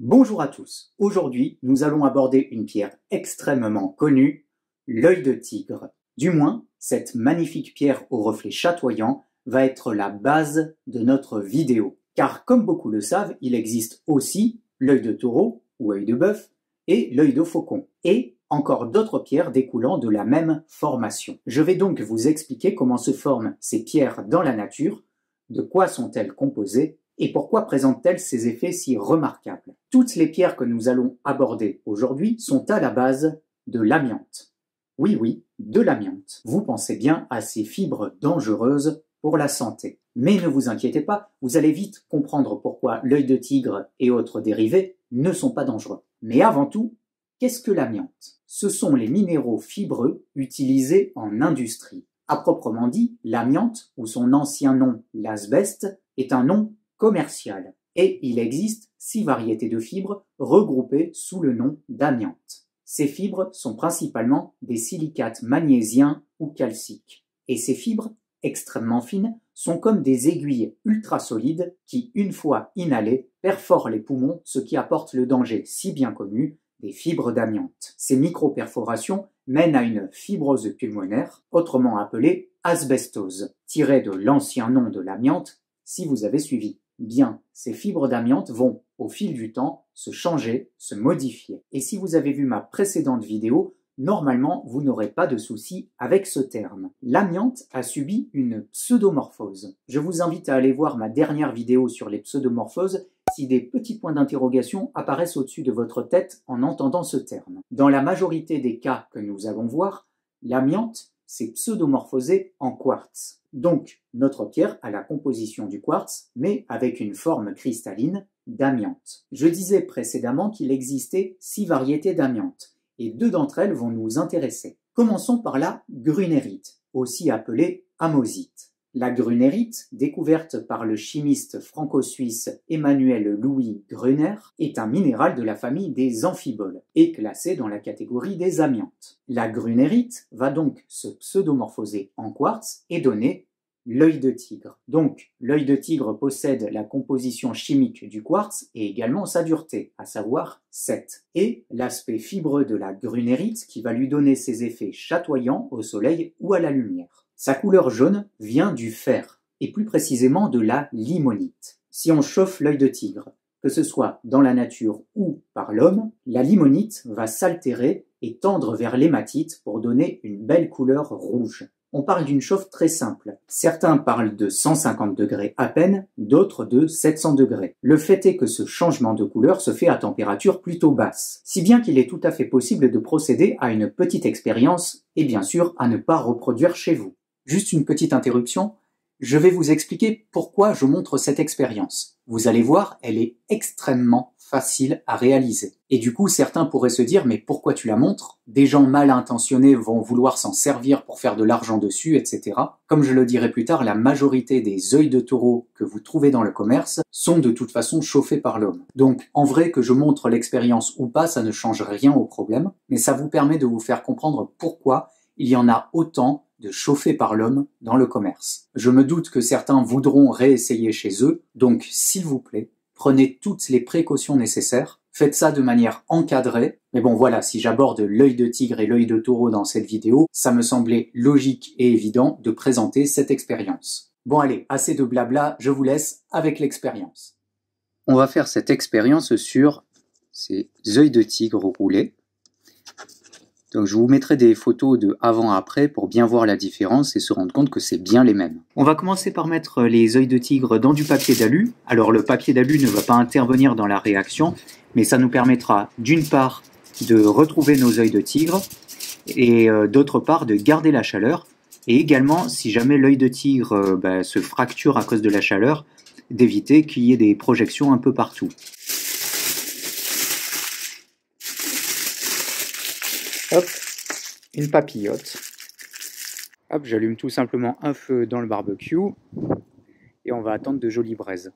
Bonjour à tous, aujourd'hui nous allons aborder une pierre extrêmement connue, l'œil de tigre. Du moins, cette magnifique pierre au reflet chatoyant va être la base de notre vidéo. Car comme beaucoup le savent, il existe aussi l'œil de taureau ou œil de bœuf et l'œil de faucon. Et encore d'autres pierres découlant de la même formation. Je vais donc vous expliquer comment se forment ces pierres dans la nature, de quoi sont-elles composées et pourquoi présentent-elles ces effets si remarquables. Toutes les pierres que nous allons aborder aujourd'hui sont à la base de l'amiante. Oui, de l'amiante. Vous pensez bien à ces fibres dangereuses pour la santé. Mais ne vous inquiétez pas, vous allez vite comprendre pourquoi l'œil de tigre et autres dérivés ne sont pas dangereux. Mais avant tout, qu'est-ce que l'amiante? Ce sont les minéraux fibreux utilisés en industrie. À proprement dit, l'amiante, ou son ancien nom l'asbeste, est un nom commercial. Et il existe 6 variétés de fibres regroupées sous le nom d'amiante. Ces fibres sont principalement des silicates magnésiens ou calciques. Et ces fibres, extrêmement fines, sont comme des aiguilles ultra solides qui, une fois inhalées, perforent les poumons, ce qui apporte le danger si bien connu des fibres d'amiante. Ces micro-perforations mènent à une fibrose pulmonaire, autrement appelée asbestose, tirée de l'ancien nom de l'amiante, si vous avez suivi. Bien, ces fibres d'amiante vont, au fil du temps, se changer, se modifier. Et si vous avez vu ma précédente vidéo, normalement, vous n'aurez pas de souci avec ce terme. L'amiante a subi une pseudomorphose. Je vous invite à aller voir ma dernière vidéo sur les pseudomorphoses si des petits points d'interrogation apparaissent au-dessus de votre tête en entendant ce terme. Dans la majorité des cas que nous allons voir, l'amiante s'est pseudomorphosée en quartz. Donc, notre pierre a la composition du quartz, mais avec une forme cristalline d'amiante. Je disais précédemment qu'il existait 6 variétés d'amiante, et 2 d'entre elles vont nous intéresser. Commençons par la grunérite, aussi appelée amosite. La grunérite, découverte par le chimiste franco-suisse Emmanuel Louis Gruner, est un minéral de la famille des amphiboles et classé dans la catégorie des amiantes. La grunérite va donc se pseudomorphoser en quartz et donner l'œil de tigre. Donc, l'œil de tigre possède la composition chimique du quartz et également sa dureté, à savoir 7. Et l'aspect fibreux de la grunérite qui va lui donner ses effets chatoyants au soleil ou à la lumière. Sa couleur jaune vient du fer, et plus précisément de la limonite. Si on chauffe l'œil de tigre, que ce soit dans la nature ou par l'homme, la limonite va s'altérer et tendre vers l'hématite pour donner une belle couleur rouge. On parle d'une chauffe très simple. Certains parlent de 150 degrés à peine, d'autres de 700 degrés. Le fait est que ce changement de couleur se fait à température plutôt basse, si bien qu'il est tout à fait possible de procéder à une petite expérience et bien sûr à ne pas reproduire chez vous. Juste une petite interruption, je vais vous expliquer pourquoi je montre cette expérience. Vous allez voir, elle est extrêmement facile à réaliser. Et du coup, certains pourraient se dire, mais pourquoi tu la montres? Des gens mal intentionnés vont vouloir s'en servir pour faire de l'argent dessus, etc. Comme je le dirai plus tard, la majorité des œils de taureau que vous trouvez dans le commerce sont de toute façon chauffés par l'homme. Donc, en vrai, que je montre l'expérience ou pas, ça ne change rien au problème, mais ça vous permet de vous faire comprendre pourquoi il y en a autant de chauffés par l'homme dans le commerce. Je me doute que certains voudront réessayer chez eux, donc s'il vous plaît, prenez toutes les précautions nécessaires, faites ça de manière encadrée, mais bon voilà, si j'aborde l'œil de tigre et l'œil de taureau dans cette vidéo, ça me semblait logique et évident de présenter cette expérience. Bon allez, assez de blabla, je vous laisse avec l'expérience. On va faire cette expérience sur ces œils de tigre roulés. Donc je vous mettrai des photos de avant-après pour bien voir la différence et se rendre compte que c'est bien les mêmes. On va commencer par mettre les œils de tigre dans du papier d'alu. Alors le papier d'alu ne va pas intervenir dans la réaction, mais ça nous permettra d'une part de retrouver nos œils de tigre et d'autre part de garder la chaleur. Et également, si jamais l'œil de tigre se fracture à cause de la chaleur, d'éviter qu'il y ait des projections un peu partout. Hop, une papillote. Hop, j'allume tout simplement un feu dans le barbecue et on va attendre de jolies braises.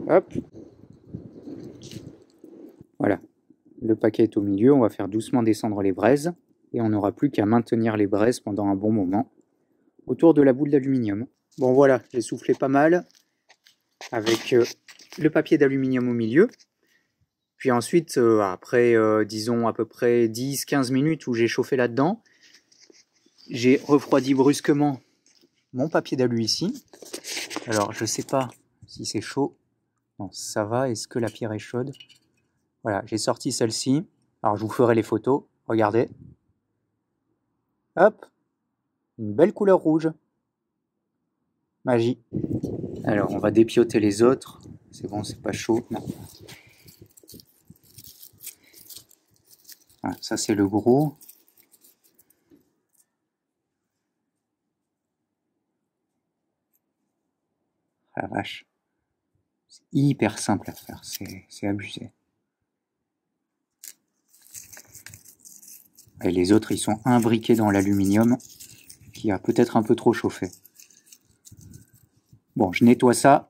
Hop. Voilà, le paquet est au milieu, on va faire doucement descendre les braises et on n'aura plus qu'à maintenir les braises pendant un bon moment autour de la boule d'aluminium. Bon voilà, j'ai soufflé pas mal avec le papier d'aluminium au milieu. Puis ensuite, après, disons à peu près 10-15 minutes où j'ai chauffé là-dedans, j'ai refroidi brusquement mon papier d'alu ici. Alors, je sais pas si c'est chaud. Non, ça va. Est-ce que la pierre est chaude? Voilà, j'ai sorti celle-ci. Alors, je vous ferai les photos. Regardez. Hop! Une belle couleur rouge. Magie. Alors, on va dépioter les autres. C'est bon, c'est pas chaud. Non. Voilà, ça, c'est le gros. Ah la vache. C'est hyper simple à faire. C'est abusé. Et les autres, ils sont imbriqués dans l'aluminium qui a peut-être un peu trop chauffé. Bon, je nettoie ça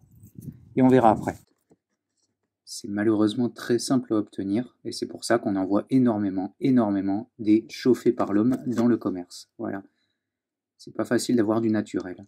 et on verra après. C'est malheureusement très simple à obtenir et c'est pour ça qu'on en voit énormément des chauffés par l'homme dans le commerce. Voilà. C'est pas facile d'avoir du naturel.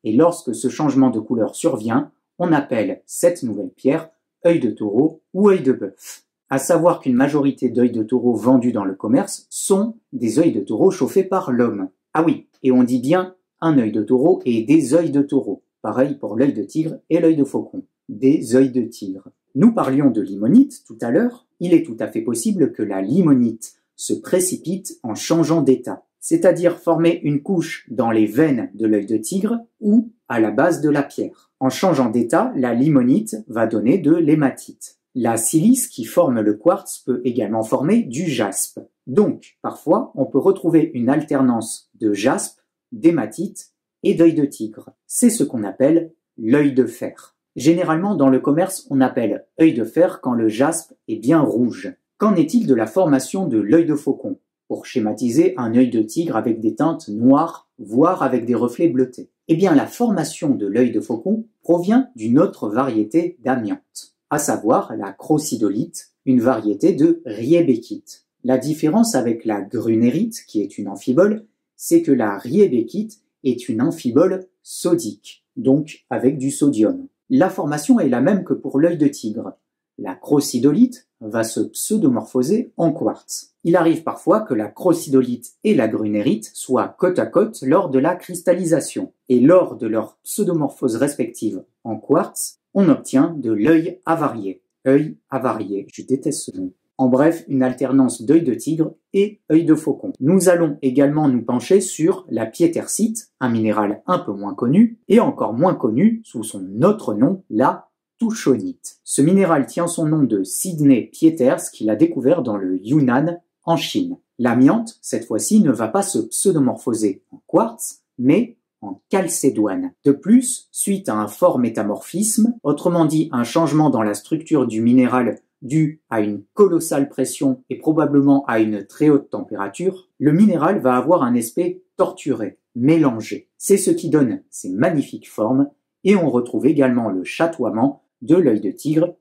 Et lorsque ce changement de couleur survient, on appelle cette nouvelle pierre œil de taureau ou œil de bœuf. À savoir qu'une majorité d'œils de taureau vendus dans le commerce sont des œils de taureau chauffés par l'homme. Ah oui, et on dit bien un œil de taureau et des œils de taureau. Pareil pour l'œil de tigre et l'œil de faucon. Des œils de tigre. Nous parlions de limonite tout à l'heure. Il est tout à fait possible que la limonite se précipite en changeant d'état, c'est-à-dire former une couche dans les veines de l'œil de tigre ou à la base de la pierre. En changeant d'état, la limonite va donner de l'hématite. La silice qui forme le quartz peut également former du jaspe. Donc, parfois, on peut retrouver une alternance de jaspe, d'hématite et d'œil de tigre. C'est ce qu'on appelle l'œil de fer. Généralement, dans le commerce, on appelle œil de fer quand le jaspe est bien rouge. Qu'en est-il de la formation de l'œil de faucon, pour schématiser un œil de tigre avec des teintes noires, voire avec des reflets bleutés? Eh bien, la formation de l'œil de faucon provient d'une autre variété d'amiante, à savoir la crocidolite, une variété de rhiébékite. La différence avec la grunérite, qui est une amphibole, c'est que la rhiébékite est une amphibole sodique, donc avec du sodium. La formation est la même que pour l'œil de tigre. La crocidolite va se pseudomorphoser en quartz. Il arrive parfois que la crocidolite et la grunérite soient côte à côte lors de la cristallisation. Et lors de leur pseudomorphose respective en quartz, on obtient de l'œil avarié. Œil avarié, je déteste ce nom. En bref, une alternance d'œil de tigre et œil de faucon. Nous allons également nous pencher sur la piétersite, un minéral un peu moins connu, et encore moins connu sous son autre nom, la touchonite. Ce minéral tient son nom de Sidney Pieters, qu'il a découvert dans le Yunnan, en Chine. L'amiante, cette fois-ci, ne va pas se pseudomorphoser en quartz, mais en calcédoine. De plus, suite à un fort métamorphisme, autrement dit un changement dans la structure du minéral dû à une colossale pression et probablement à une très haute température, le minéral va avoir un aspect torturé, mélangé. C'est ce qui donne ces magnifiques formes, et on retrouve également le chatoiement de l'œil de tigre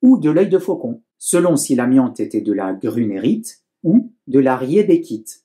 ou de l'œil de faucon, selon si l'amiante était de la grunérite ou de la rhiébékite.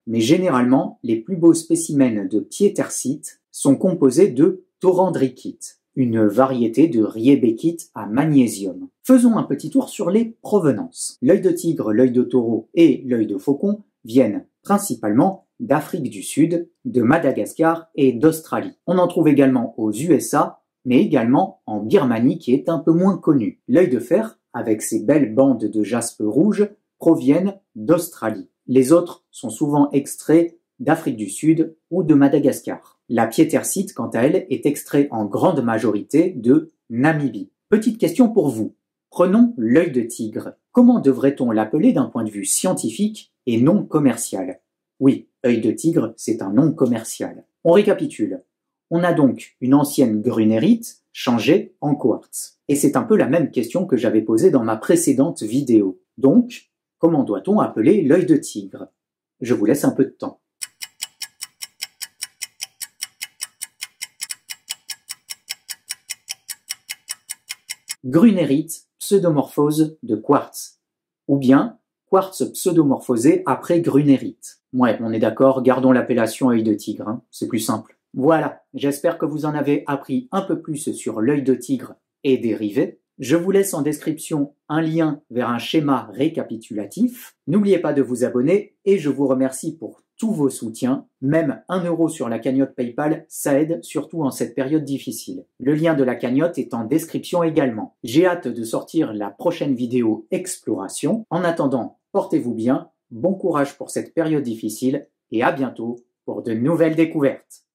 Mais généralement, les plus beaux spécimens de piétersite sont composés de taurandrikite, une variété de rhiébékite à magnésium. Faisons un petit tour sur les provenances. L'œil de tigre, l'œil de taureau et l'œil de faucon viennent principalement d'Afrique du Sud, de Madagascar et d'Australie. On en trouve également aux USA, mais également en Birmanie qui est un peu moins connue. L'œil de fer, avec ses belles bandes de jaspe rouge, proviennent d'Australie. Les autres sont souvent extraits d'Afrique du Sud ou de Madagascar. La piétersite, quant à elle, est extraite en grande majorité de Namibie. Petite question pour vous. Prenons l'œil de tigre. Comment devrait-on l'appeler d'un point de vue scientifique et non commercial? Oui, œil de tigre, c'est un nom commercial. On récapitule. On a donc une ancienne grunérite changée en quartz. Et c'est un peu la même question que j'avais posée dans ma précédente vidéo. Donc, comment doit-on appeler l'œil de tigre? Je vous laisse un peu de temps. grunérite, pseudomorphose de quartz. Ou bien quartz pseudomorphosé après grunérite. Ouais, on est d'accord, gardons l'appellation œil de tigre, hein, c'est plus simple. Voilà, j'espère que vous en avez appris un peu plus sur l'œil de tigre et dérivés. Je vous laisse en description un lien vers un schéma récapitulatif. N'oubliez pas de vous abonner et je vous remercie pour tous vos soutiens. Même 1 € sur la cagnotte PayPal, ça aide surtout en cette période difficile. Le lien de la cagnotte est en description également. J'ai hâte de sortir la prochaine vidéo exploration. En attendant, portez-vous bien, bon courage pour cette période difficile et à bientôt pour de nouvelles découvertes.